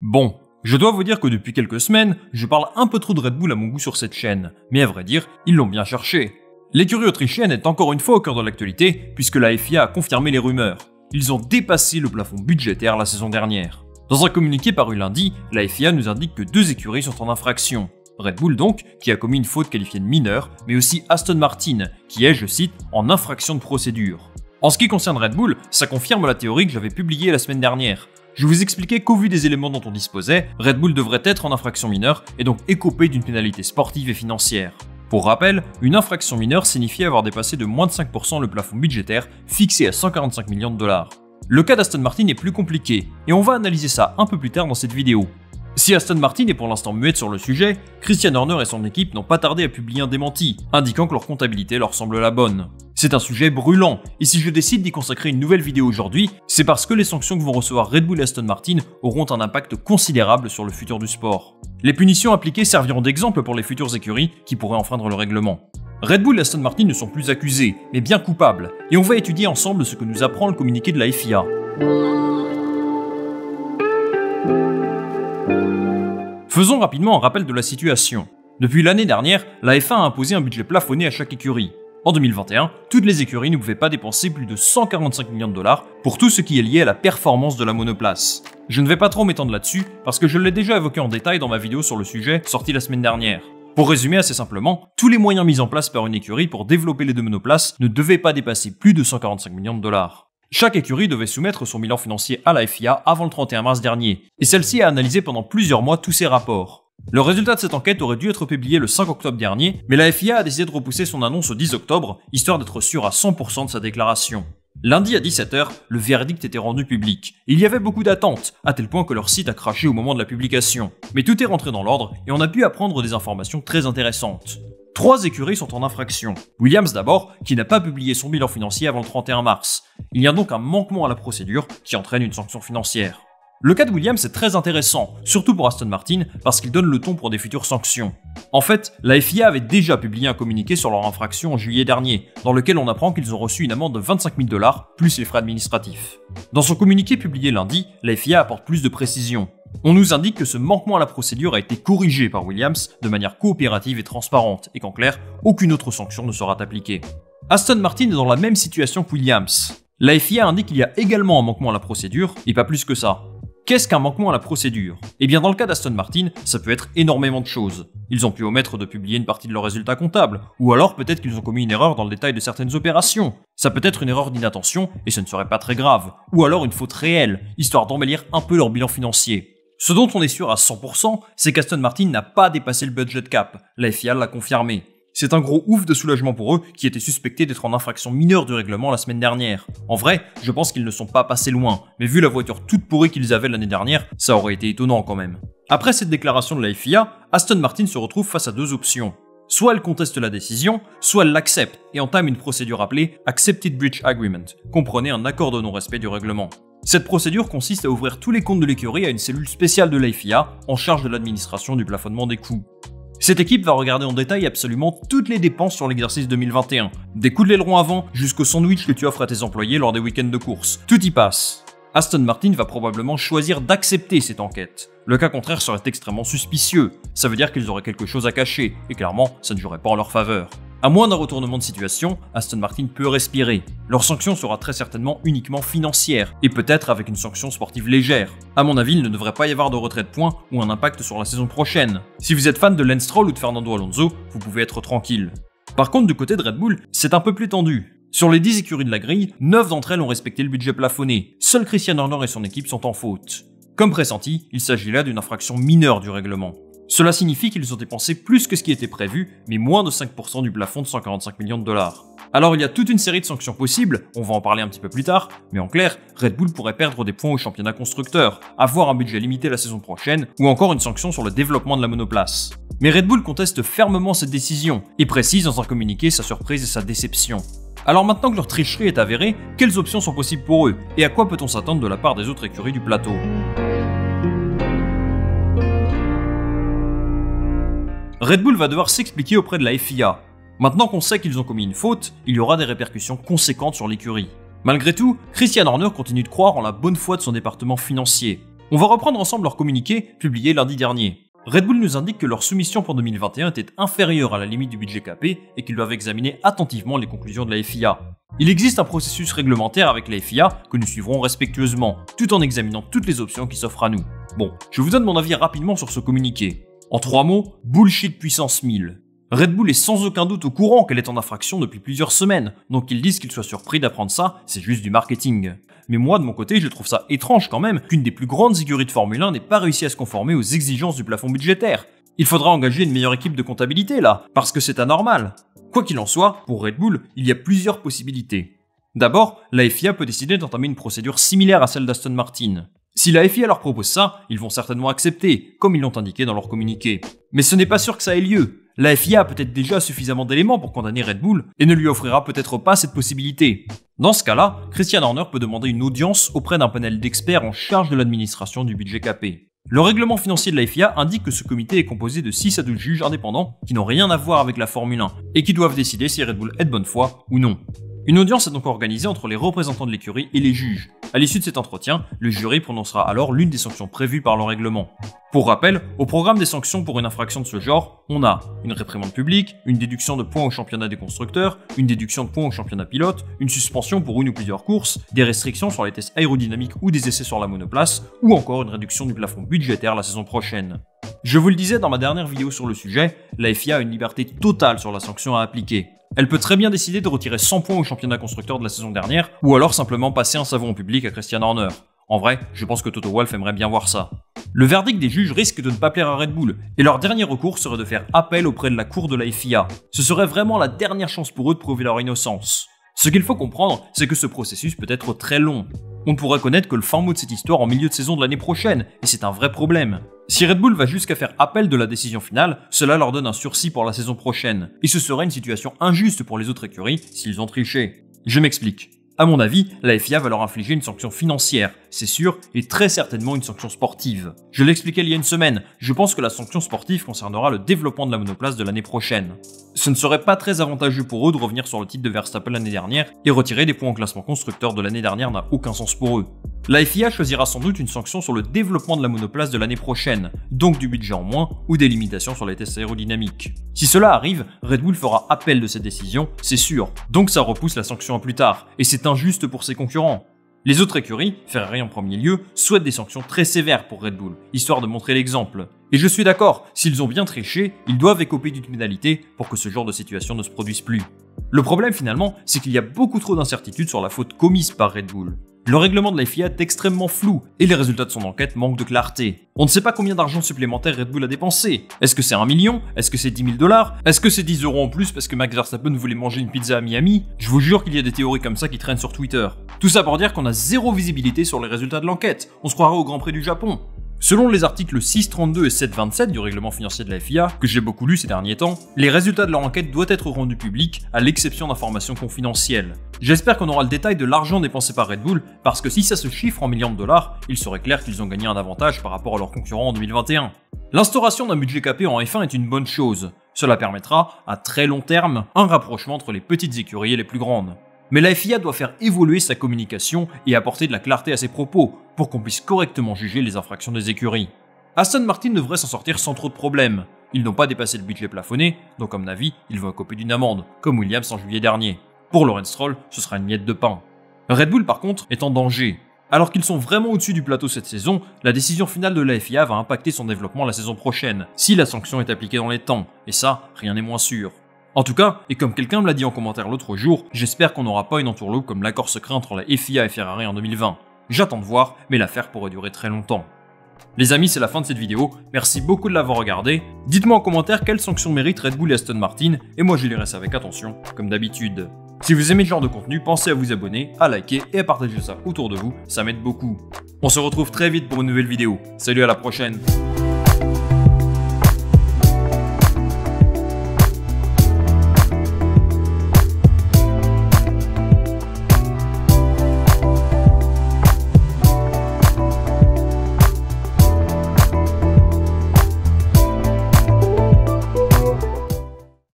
Bon, je dois vous dire que depuis quelques semaines, je parle un peu trop de Red Bull à mon goût sur cette chaîne, mais à vrai dire, ils l'ont bien cherché. L'écurie autrichienne est encore une fois au cœur de l'actualité, puisque la FIA a confirmé les rumeurs. Ils ont dépassé le plafond budgétaire la saison dernière. Dans un communiqué paru lundi, la FIA nous indique que 2 écuries sont en infraction. Red Bull donc, qui a commis une faute qualifiée de mineure, mais aussi Aston Martin, qui est, je cite, en infraction de procédure. En ce qui concerne Red Bull, ça confirme la théorie que j'avais publiée la semaine dernière. Je vous expliquais qu'au vu des éléments dont on disposait, Red Bull devrait être en infraction mineure et donc écoper d'une pénalité sportive et financière. Pour rappel, une infraction mineure signifie avoir dépassé de moins de 5% le plafond budgétaire fixé à 145 millions de dollars. Le cas d'Aston Martin est plus compliqué, et on va analyser ça un peu plus tard dans cette vidéo. Si Aston Martin est pour l'instant muette sur le sujet, Christian Horner et son équipe n'ont pas tardé à publier un démenti, indiquant que leur comptabilité leur semble la bonne. C'est un sujet brûlant, et si je décide d'y consacrer une nouvelle vidéo aujourd'hui, c'est parce que les sanctions que vont recevoir Red Bull et Aston Martin auront un impact considérable sur le futur du sport. Les punitions appliquées serviront d'exemple pour les futures écuries qui pourraient enfreindre le règlement. Red Bull et Aston Martin ne sont plus accusés, mais bien coupables, et on va étudier ensemble ce que nous apprend le communiqué de la FIA. Faisons rapidement un rappel de la situation. Depuis l'année dernière, la FIA a imposé un budget plafonné à chaque écurie. En 2021, toutes les écuries ne pouvaient pas dépenser plus de 145 millions de dollars pour tout ce qui est lié à la performance de la monoplace. Je ne vais pas trop m'étendre là-dessus parce que je l'ai déjà évoqué en détail dans ma vidéo sur le sujet sortie la semaine dernière. Pour résumer assez simplement, tous les moyens mis en place par une écurie pour développer les deux monoplaces ne devaient pas dépasser plus de 145 millions de dollars. Chaque écurie devait soumettre son bilan financier à la FIA avant le 31 mars dernier, et celle-ci a analysé pendant plusieurs mois tous ces rapports. Le résultat de cette enquête aurait dû être publié le 5 octobre dernier, mais la FIA a décidé de repousser son annonce au 10 octobre, histoire d'être sûr à 100% de sa déclaration. Lundi à 17h, le verdict était rendu public. Il y avait beaucoup d'attentes, à tel point que leur site a craché au moment de la publication. Mais tout est rentré dans l'ordre, et on a pu apprendre des informations très intéressantes. 3 écuries sont en infraction. Williams d'abord, qui n'a pas publié son bilan financier avant le 31 mars. Il y a donc un manquement à la procédure qui entraîne une sanction financière. Le cas de Williams est très intéressant, surtout pour Aston Martin, parce qu'il donne le ton pour des futures sanctions. En fait, la FIA avait déjà publié un communiqué sur leur infraction en juillet dernier, dans lequel on apprend qu'ils ont reçu une amende de 25 000 $, plus les frais administratifs. Dans son communiqué publié lundi, la FIA apporte plus de précisions. On nous indique que ce manquement à la procédure a été corrigé par Williams de manière coopérative et transparente, et qu'en clair, aucune autre sanction ne sera appliquée. Aston Martin est dans la même situation que Williams. La FIA indique qu'il y a également un manquement à la procédure, et pas plus que ça. Qu'est-ce qu'un manquement à la procédure ? Eh bien dans le cas d'Aston Martin, ça peut être énormément de choses. Ils ont pu omettre de publier une partie de leurs résultats comptables, ou alors peut-être qu'ils ont commis une erreur dans le détail de certaines opérations. Ça peut être une erreur d'inattention, et ce ne serait pas très grave, ou alors une faute réelle, histoire d'embellir un peu leur bilan financier. Ce dont on est sûr à 100%, c'est qu'Aston Martin n'a pas dépassé le budget cap, la FIA l'a confirmé. C'est un gros ouf de soulagement pour eux qui étaient suspectés d'être en infraction mineure du règlement la semaine dernière. En vrai, je pense qu'ils ne sont pas passés loin, mais vu la voiture toute pourrie qu'ils avaient l'année dernière, ça aurait été étonnant quand même. Après cette déclaration de la FIA, Aston Martin se retrouve face à 2 options. Soit elle conteste la décision, soit elle l'accepte et entame une procédure appelée Accepted Breach Agreement, comprenait un accord de non-respect du règlement. Cette procédure consiste à ouvrir tous les comptes de l'écurie à une cellule spéciale de la FIA en charge de l'administration du plafonnement des coûts. Cette équipe va regarder en détail absolument toutes les dépenses sur l'exercice 2021, des coups de l'aileron avant jusqu'au sandwich que tu offres à tes employés lors des week-ends de course. Tout y passe. Aston Martin va probablement choisir d'accepter cette enquête. Le cas contraire serait extrêmement suspicieux. Ça veut dire qu'ils auraient quelque chose à cacher, et clairement, ça ne jouerait pas en leur faveur. À moins d'un retournement de situation, Aston Martin peut respirer. Leur sanction sera très certainement uniquement financière, et peut-être avec une sanction sportive légère. À mon avis, il ne devrait pas y avoir de retrait de points ou un impact sur la saison prochaine. Si vous êtes fan de Lance Stroll ou de Fernando Alonso, vous pouvez être tranquille. Par contre, du côté de Red Bull, c'est un peu plus tendu. Sur les 10 écuries de la grille, 9 d'entre elles ont respecté le budget plafonné. Seul Christian Horner et son équipe sont en faute. Comme pressenti, il s'agit là d'une infraction mineure du règlement. Cela signifie qu'ils ont dépensé plus que ce qui était prévu, mais moins de 5% du plafond de 145 millions de dollars. Alors il y a toute une série de sanctions possibles, on va en parler un petit peu plus tard, mais en clair, Red Bull pourrait perdre des points au championnat constructeur, avoir un budget limité la saison prochaine, ou encore une sanction sur le développement de la monoplace. Mais Red Bull conteste fermement cette décision, et précise dans un communiqué sa surprise et sa déception. Alors maintenant que leur tricherie est avérée, quelles options sont possibles pour eux, et à quoi peut-on s'attendre de la part des autres écuries du plateau ? Red Bull va devoir s'expliquer auprès de la FIA. Maintenant qu'on sait qu'ils ont commis une faute, il y aura des répercussions conséquentes sur l'écurie. Malgré tout, Christian Horner continue de croire en la bonne foi de son département financier. On va reprendre ensemble leur communiqué publié lundi dernier. Red Bull nous indique que leur soumission pour 2021 était inférieure à la limite du budget capé et qu'ils doivent examiner attentivement les conclusions de la FIA. Il existe un processus réglementaire avec la FIA que nous suivrons respectueusement, tout en examinant toutes les options qui s'offrent à nous. Bon, je vous donne mon avis rapidement sur ce communiqué. En 3 mots, bullshit puissance 1000. Red Bull est sans aucun doute au courant qu'elle est en infraction depuis plusieurs semaines, donc qu'ils disent qu'ils soient surpris d'apprendre ça, c'est juste du marketing. Mais moi, de mon côté, je trouve ça étrange quand même qu'une des plus grandes écuries de Formule 1 n'ait pas réussi à se conformer aux exigences du plafond budgétaire. Il faudra engager une meilleure équipe de comptabilité là, parce que c'est anormal. Quoi qu'il en soit, pour Red Bull, il y a plusieurs possibilités. D'abord, la FIA peut décider d'entamer une procédure similaire à celle d'Aston Martin. Si la FIA leur propose ça, ils vont certainement accepter, comme ils l'ont indiqué dans leur communiqué. Mais ce n'est pas sûr que ça ait lieu. La FIA a peut-être déjà suffisamment d'éléments pour condamner Red Bull et ne lui offrira peut-être pas cette possibilité. Dans ce cas-là, Christian Horner peut demander une audience auprès d'un panel d'experts en charge de l'administration du budget capé. Le règlement financier de la FIA indique que ce comité est composé de 6 à 12 juges indépendants qui n'ont rien à voir avec la Formule 1 et qui doivent décider si Red Bull est de bonne foi ou non. Une audience est donc organisée entre les représentants de l'écurie et les juges. À l'issue de cet entretien, le jury prononcera alors l'une des sanctions prévues par le règlement. Pour rappel, au programme des sanctions pour une infraction de ce genre, on a une réprimande publique, une déduction de points au championnat des constructeurs, une déduction de points au championnat pilote, une suspension pour une ou plusieurs courses, des restrictions sur les tests aérodynamiques ou des essais sur la monoplace, ou encore une réduction du plafond budgétaire la saison prochaine. Je vous le disais dans ma dernière vidéo sur le sujet, la FIA a une liberté totale sur la sanction à appliquer. Elle peut très bien décider de retirer 100 points au championnat constructeur de la saison dernière, ou alors simplement passer un savon au public à Christian Horner. En vrai, je pense que Toto Wolff aimerait bien voir ça. Le verdict des juges risque de ne pas plaire à Red Bull, et leur dernier recours serait de faire appel auprès de la cour de la FIA. Ce serait vraiment la dernière chance pour eux de prouver leur innocence. Ce qu'il faut comprendre, c'est que ce processus peut être très long. On ne pourrait connaître que le fin mot de cette histoire en milieu de saison de l'année prochaine, et c'est un vrai problème. Si Red Bull va jusqu'à faire appel de la décision finale, cela leur donne un sursis pour la saison prochaine, et ce serait une situation injuste pour les autres écuries s'ils ont triché. Je m'explique. À mon avis, la FIA va leur infliger une sanction financière, c'est sûr, et très certainement une sanction sportive. Je l'expliquais il y a une semaine, je pense que la sanction sportive concernera le développement de la monoplace de l'année prochaine. Ce ne serait pas très avantageux pour eux de revenir sur le titre de Verstappen l'année dernière, et retirer des points au classement constructeur de l'année dernière n'a aucun sens pour eux. La FIA choisira sans doute une sanction sur le développement de la monoplace de l'année prochaine, donc du budget en moins ou des limitations sur les tests aérodynamiques. Si cela arrive, Red Bull fera appel de cette décision, c'est sûr, donc ça repousse la sanction à plus tard, et c'est injuste pour ses concurrents. Les autres écuries, Ferrari en premier lieu, souhaitent des sanctions très sévères pour Red Bull, histoire de montrer l'exemple. Et je suis d'accord, s'ils ont bien triché, ils doivent écoper d'une pénalité pour que ce genre de situation ne se produise plus. Le problème finalement, c'est qu'il y a beaucoup trop d'incertitudes sur la faute commise par Red Bull. Le règlement de la FIA est extrêmement flou et les résultats de son enquête manquent de clarté. On ne sait pas combien d'argent supplémentaire Red Bull a dépensé. Est-ce que c'est 1 million? Est-ce que c'est 10 000 $? Est-ce que c'est 10 € en plus parce que Max Verstappen voulait manger une pizza à Miami? Je vous jure qu'il y a des théories comme ça qui traînent sur Twitter. Tout ça pour dire qu'on a zéro visibilité sur les résultats de l'enquête. On se croirait au Grand Prix du Japon. Selon les articles 632 et 727 du règlement financier de la FIA, que j'ai beaucoup lu ces derniers temps, les résultats de leur enquête doivent être rendus publics à l'exception d'informations confidentielles. J'espère qu'on aura le détail de l'argent dépensé par Red Bull, parce que si ça se chiffre en millions de dollars, il serait clair qu'ils ont gagné un avantage par rapport à leurs concurrents en 2021. L'instauration d'un budget capé en F1 est une bonne chose. Cela permettra, à très long terme, un rapprochement entre les petites écuries et les plus grandes. Mais la FIA doit faire évoluer sa communication et apporter de la clarté à ses propos, pour qu'on puisse correctement juger les infractions des écuries. Aston Martin devrait s'en sortir sans trop de problèmes. Ils n'ont pas dépassé le budget plafonné, donc à mon avis, ils vont écoper d'une amende, comme Williams en juillet dernier. Pour Lawrence Stroll, ce sera une miette de pain. Red Bull par contre est en danger. Alors qu'ils sont vraiment au-dessus du plateau cette saison, la décision finale de la FIA va impacter son développement la saison prochaine, si la sanction est appliquée dans les temps, et ça, rien n'est moins sûr. En tout cas, et comme quelqu'un me l'a dit en commentaire l'autre jour, j'espère qu'on n'aura pas une entourloupe comme l'accord secret entre la FIA et Ferrari en 2020. J'attends de voir, mais l'affaire pourrait durer très longtemps. Les amis, c'est la fin de cette vidéo, merci beaucoup de l'avoir regardé. Dites-moi en commentaire quelles sanctions méritent Red Bull et Aston Martin, et moi je lirai ça avec attention, comme d'habitude. Si vous aimez ce genre de contenu, pensez à vous abonner, à liker et à partager ça autour de vous, ça m'aide beaucoup. On se retrouve très vite pour une nouvelle vidéo. Salut, à la prochaine.